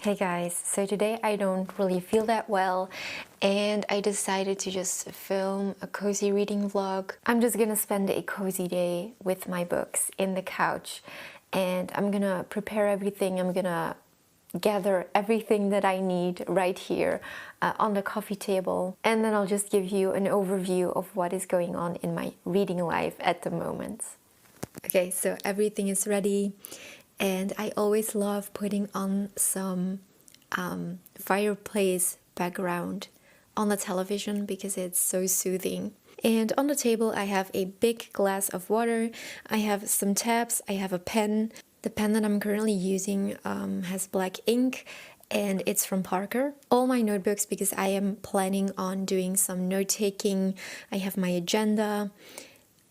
Hey guys, so today I don't really feel that well and I decided to just film a cozy reading vlog. I'm just gonna spend a cozy day with my books in the couch and I'm gonna prepare everything. I'm gonna gather everything that I need right here on the coffee table, and then I'll just give you an overview of what is going on in my reading life at the moment. Okay, so everything is ready. And I always love putting on some fireplace background on the television because it's so soothing. And on the table I have a big glass of water, I have some tabs, I have a pen. The pen that I'm currently using has black ink and it's from Parker. All my notebooks, because I am planning on doing some note-taking. I have my agenda.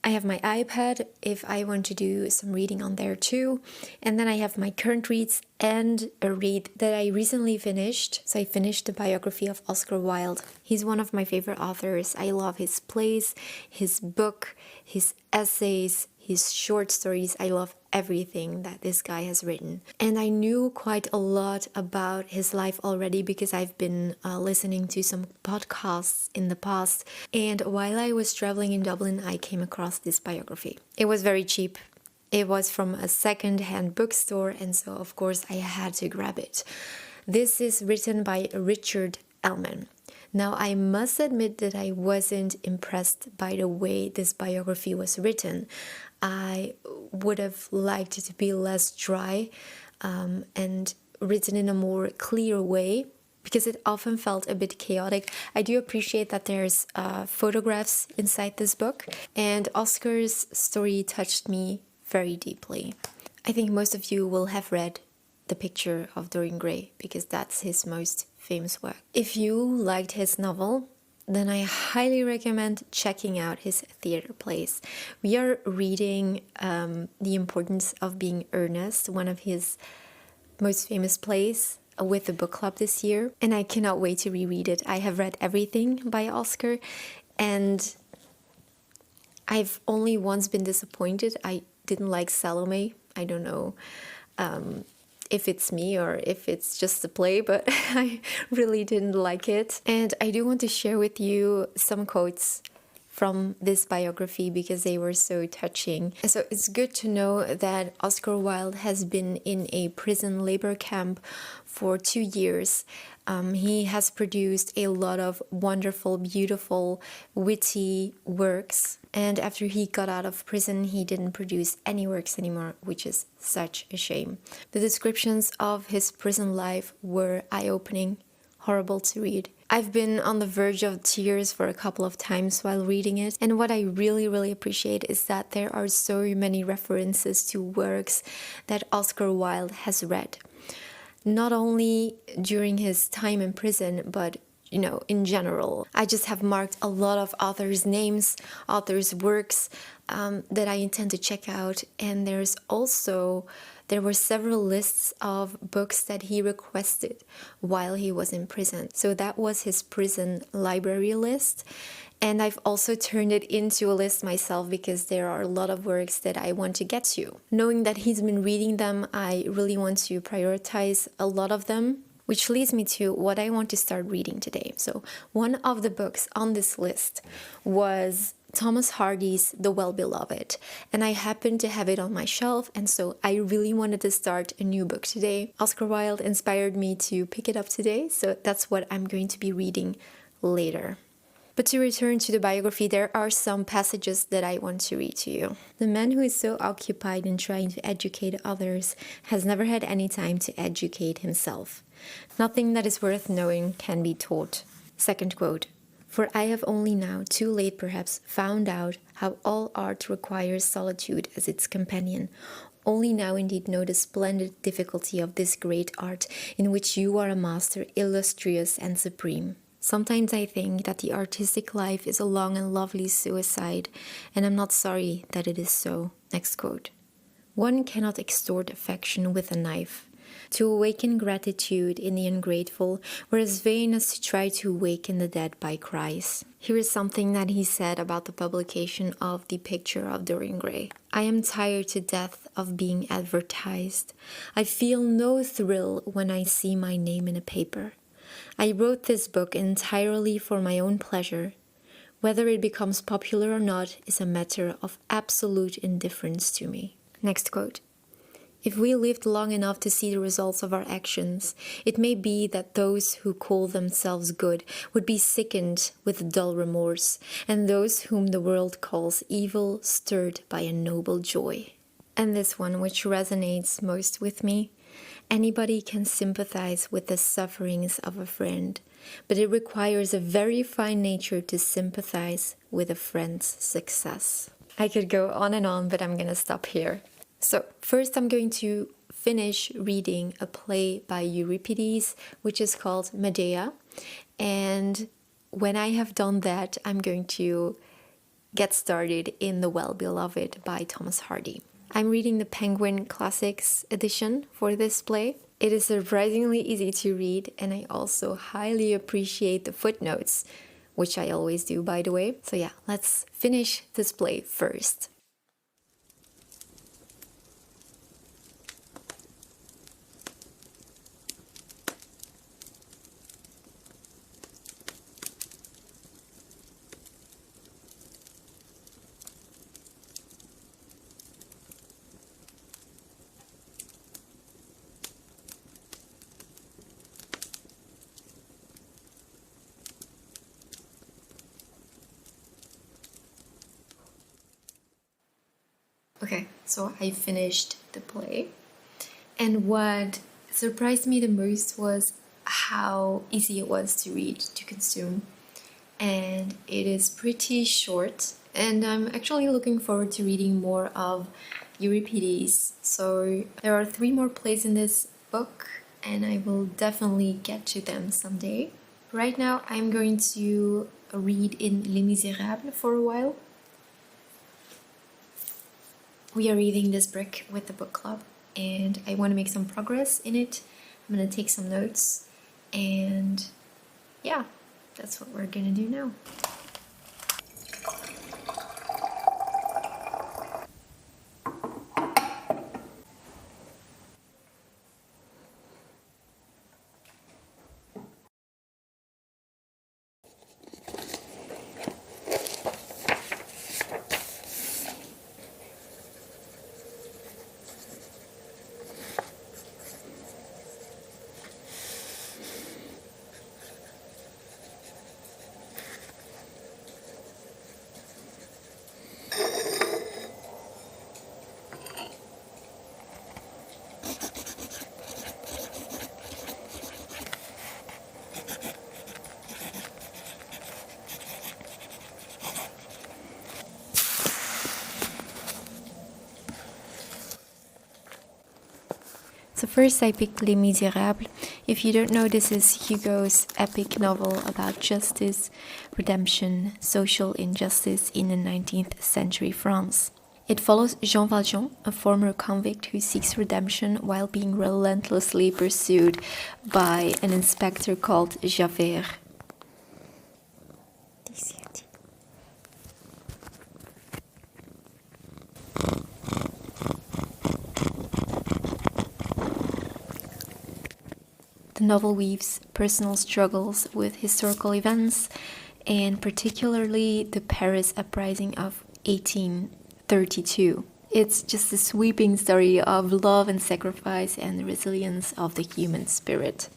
I have my iPad if I want to do some reading on there too. And then I have my current reads and a read that I recently finished. So I finished the biography of Oscar Wilde. He's one of my favorite authors. I love his plays, his book, his essays, his short stories. I love everything that this guy has written. And I knew quite a lot about his life already because I've been listening to some podcasts in the past. And while I was traveling in Dublin, I came across this biography. It was very cheap. It was from a second-hand bookstore, and so of course I had to grab it. This is written by Richard Ellman. Now, I must admit that I wasn't impressed by the way this biography was written. I would have liked it to be less dry and written in a more clear way, because it often felt a bit chaotic. I do appreciate that there's photographs inside this book, and Oscar's story touched me very deeply. I think most of you will have read The Picture of Dorian Gray, because that's his most famous work. If you liked his novel, then I highly recommend checking out his theater plays. We are reading The Importance of Being Earnest, one of his most famous plays, with the book club this year, and I cannot wait to reread it. I have read everything by Oscar, and I've only once been disappointed. I didn't like Salome. I don't know if it's me or if it's just a play, but I really didn't like it. And I do want to share with you some quotes from this biography because they were so touching. So it's good to know that Oscar Wilde has been in a prison labor camp for 2 years. He has produced a lot of wonderful, beautiful, witty works. And after he got out of prison, he didn't produce any works anymore, which is such a shame. The descriptions of his prison life were eye-opening, horrible to read. I've been on the verge of tears for a couple of times while reading it, and what I really appreciate is that there are so many references to works that Oscar Wilde has read. Not only during his time in prison, but in general. I just have marked a lot of authors' names, authors' works that I intend to check out, and there were several lists of books that he requested while he was in prison. So that was his prison library list. And I've also turned it into a list myself because there are a lot of works that I want to get to. Knowing that he's been reading them, I really want to prioritize a lot of them, which leads me to what I want to start reading today. So one of the books on this list was Thomas Hardy's The Well-Beloved, and I happened to have it on my shelf, and so I really wanted to start a new book today. Oscar Wilde inspired me to pick it up today, so that's what I'm going to be reading later. But to return to the biography, there are some passages that I want to read to you. The man who is so occupied in trying to educate others has never had any time to educate himself. Nothing that is worth knowing can be taught. Second quote. For I have only now, too late perhaps, found out how all art requires solitude as its companion. Only now indeed know the splendid difficulty of this great art, in which you are a master, illustrious and supreme. Sometimes I think that the artistic life is a long and lovely suicide, and I'm not sorry that it is so. Next quote. One cannot extort affection with a knife. to awaken gratitude in the ungrateful were as vain as to try to awaken the dead by cries. Here is something that he said about the publication of The Picture of Dorian Gray. I am tired to death of being advertised. I feel no thrill when I see my name in a paper. I wrote this book entirely for my own pleasure. Whether it becomes popular or not is a matter of absolute indifference to me. Next quote. If we lived long enough to see the results of our actions, it may be that those who call themselves good would be sickened with dull remorse, and those whom the world calls evil stirred by a noble joy. And this one, which resonates most with me. Anybody can sympathize with the sufferings of a friend, but it requires a very fine nature to sympathize with a friend's success. I could go on, but I'm going to stop here. So first I'm going to finish reading a play by Euripides, which is called Medea. And when I have done that, I'm going to get started in The Well-Beloved by Thomas Hardy. I'm reading the Penguin Classics edition for this play. It is surprisingly easy to read, and I also highly appreciate the footnotes, which I always do, by the way. So yeah, let's finish this play first. Okay, so I finished the play, and what surprised me the most was how easy it was to read, to consume, and it is pretty short, and I'm actually looking forward to reading more of Euripides. So there are 3 more plays in this book, and I will definitely get to them someday. Right now I'm going to read in Les Misérables for a while. We are reading this book with the book club, and I want to make some progress in it. I'm going to take some notes, and yeah, that's what we're going to do now. So first I picked Les Misérables. If you don't know, this is Hugo's epic novel about justice, redemption, social injustice in the 19th century France. It follows Jean Valjean, a former convict who seeks redemption while being relentlessly pursued by an inspector called Javert. The novel weaves personal struggles with historical events, and particularly the Paris uprising of 1832. It's just a sweeping story of love and sacrifice and the resilience of the human spirit.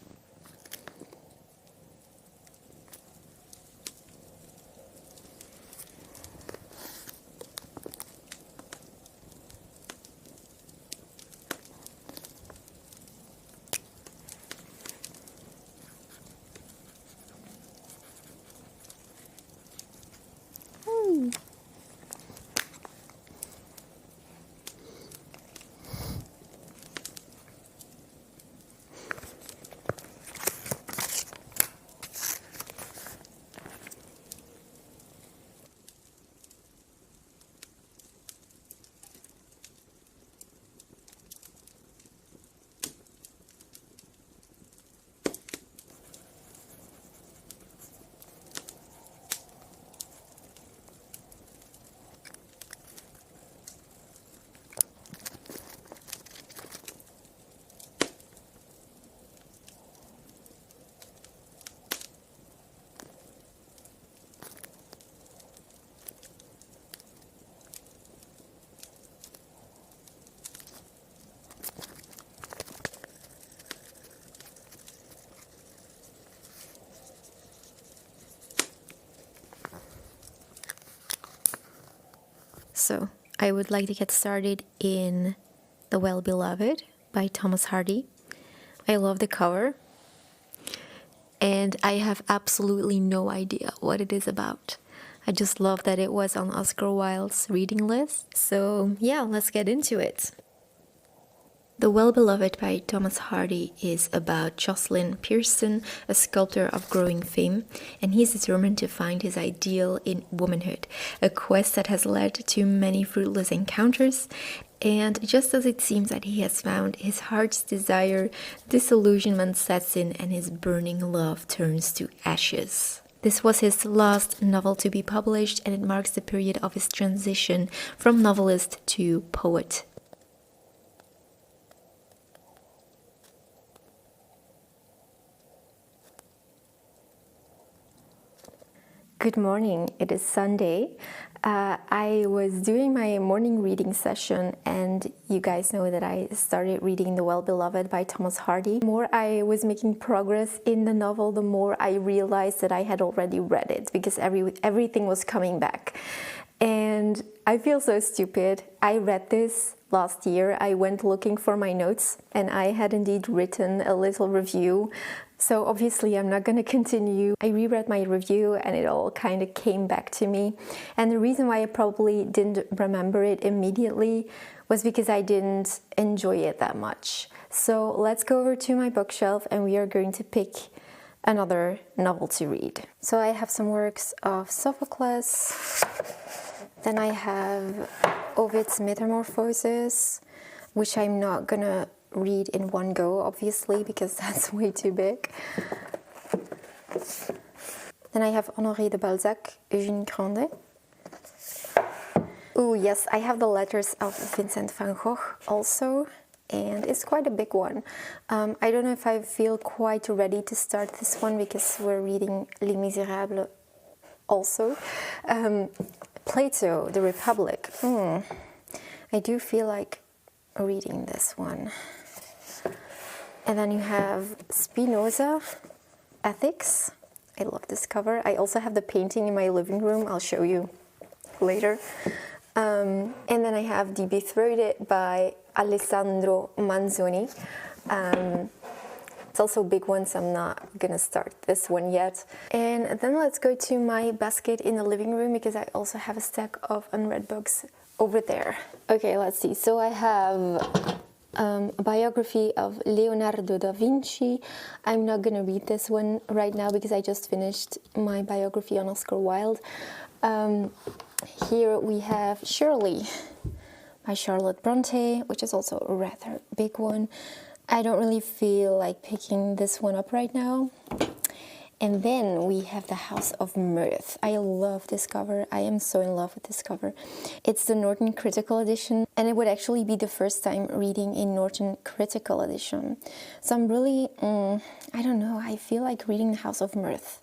So I would like to get started in The Well-Beloved by Thomas Hardy. I love the cover, and I have absolutely no idea what it is about. I just love that it was on Oscar Wilde's reading list. So yeah, let's get into it. The Well-Beloved by Thomas Hardy is about Jocelyn Pearson, a sculptor of growing fame, and he's determined to find his ideal in womanhood, a quest that has led to many fruitless encounters. And just as it seems that he has found his heart's desire, disillusionment sets in and his burning love turns to ashes. This was his last novel to be published, and it marks the period of his transition from novelist to poet. Good morning, it is Sunday. I was doing my morning reading session, and you guys know that I started reading The Well-Beloved by Thomas Hardy. The more I was making progress in the novel, the more I realized that I had already read it, because everything was coming back. And I feel so stupid. I read this last year. I went looking for my notes, and I had indeed written a little review. So obviously I'm not going to continue. I reread my review and it all kind of came back to me. And the reason why I probably didn't remember it immediately was because I didn't enjoy it that much. So let's go over to my bookshelf and we are going to pick another novel to read. So I have some works of Sophocles. Then I have Ovid's Metamorphoses, which I'm not going to read in one go, obviously, because that's way too big. Then I have Honoré de Balzac, Eugène Grandet. Oh yes, I have the Letters of Vincent van Gogh also, and it's quite a big one. I don't know if I feel quite ready to start this one because we're reading Les Misérables also. Plato, The Republic. I do feel like reading this one. And then you have Spinoza, Ethics. I love this cover. I also have the painting in my living room. I'll show you later. And then I have Die Betrothed by Alessandro Manzoni. It's also a big one, so I'm not gonna start this one yet. And then let's go to my basket in the living room because I also have a stack of unread books over there. Okay, let's see. So I have a biography of Leonardo da Vinci. I'm not gonna read this one right now because I just finished my biography on Oscar Wilde. Here we have Shirley by Charlotte Bronte, which is also a rather big one. I don't really feel like picking this one up right now. And then we have the House of Mirth. I love this cover. I am so in love with this cover. It's the Norton Critical Edition, and it would actually be the first time reading a Norton Critical Edition. So I'm really, I don't know, I feel like reading the House of Mirth.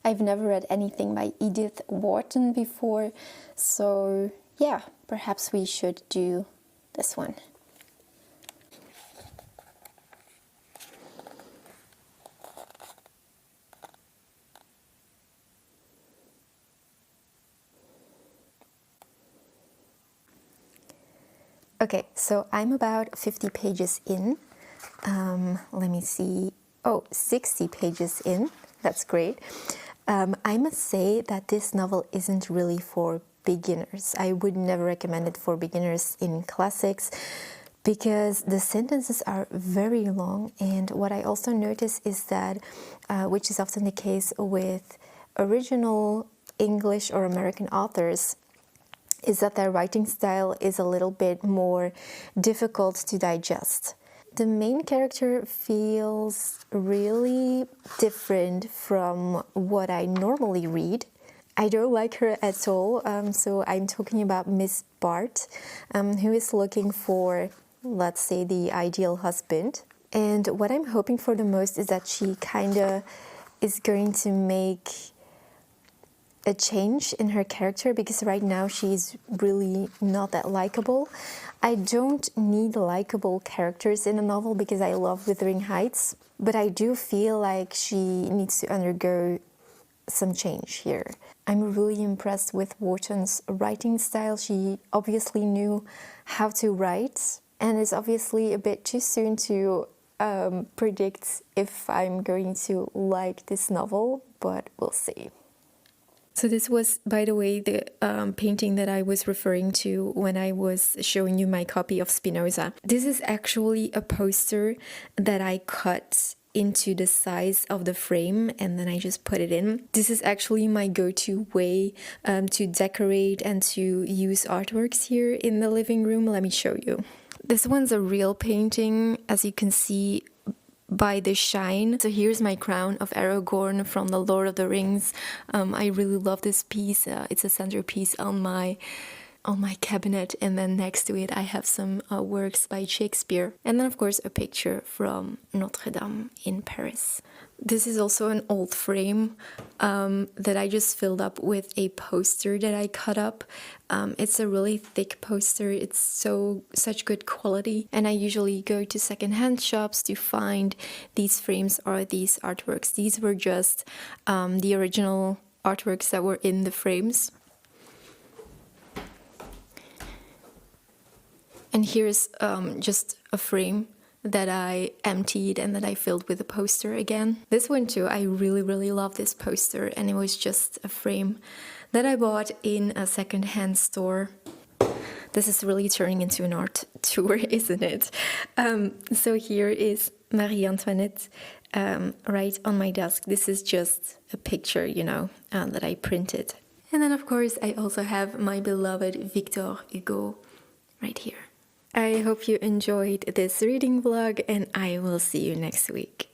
I've never read anything by Edith Wharton before, so yeah, perhaps we should do this one. Okay, so I'm about 50 pages in. Let me see. Oh, 60 pages in. That's great. I must say that this novel isn't really for beginners. I would never recommend it for beginners in classics because the sentences are very long. And what I also notice is that, which is often the case with original English or American authors, is that their writing style is a little bit more difficult to digest. The main character feels really different from what I normally read. I don't like her at all, so I'm talking about Miss Bart, who is looking for, let's say, the ideal husband. And what I'm hoping for the most is that she kind of is going to make a change in her character, because right now she's really not that likable. I don't need likable characters in a novel because I love Wuthering Heights, but I do feel like she needs to undergo some change here. I'm really impressed with Wharton's writing style. She obviously knew how to write, and it's obviously a bit too soon to predict if I'm going to like this novel, but we'll see. So this was, by the way, the painting that I was referring to when I was showing you my copy of Spinoza. This is actually a poster that I cut into the size of the frame and then I just put it in. This is actually my go-to way to decorate and to use artworks here in the living room. Let me show you. This one's a real painting, as you can see by the shine. So here's my crown of Aragorn from the Lord of the Rings. I really love this piece. It's a centerpiece on my cabinet, and then next to it I have some works by Shakespeare, and then of course a picture from Notre Dame in Paris. This is also an old frame that I just filled up with a poster that I cut up. It's a really thick poster. It's such good quality, and I usually go to secondhand shops to find these frames or these artworks. These were just the original artworks that were in the frames. And here's just a frame that I emptied and that I filled with a poster again. This one too, I really love this poster, and it was just a frame that I bought in a secondhand store. This is really turning into an art tour, isn't it? So here is Marie Antoinette right on my desk. This is just a picture, you know, that I printed. And then of course I also have my beloved Victor Hugo right here. I hope you enjoyed this reading vlog, and I will see you next week.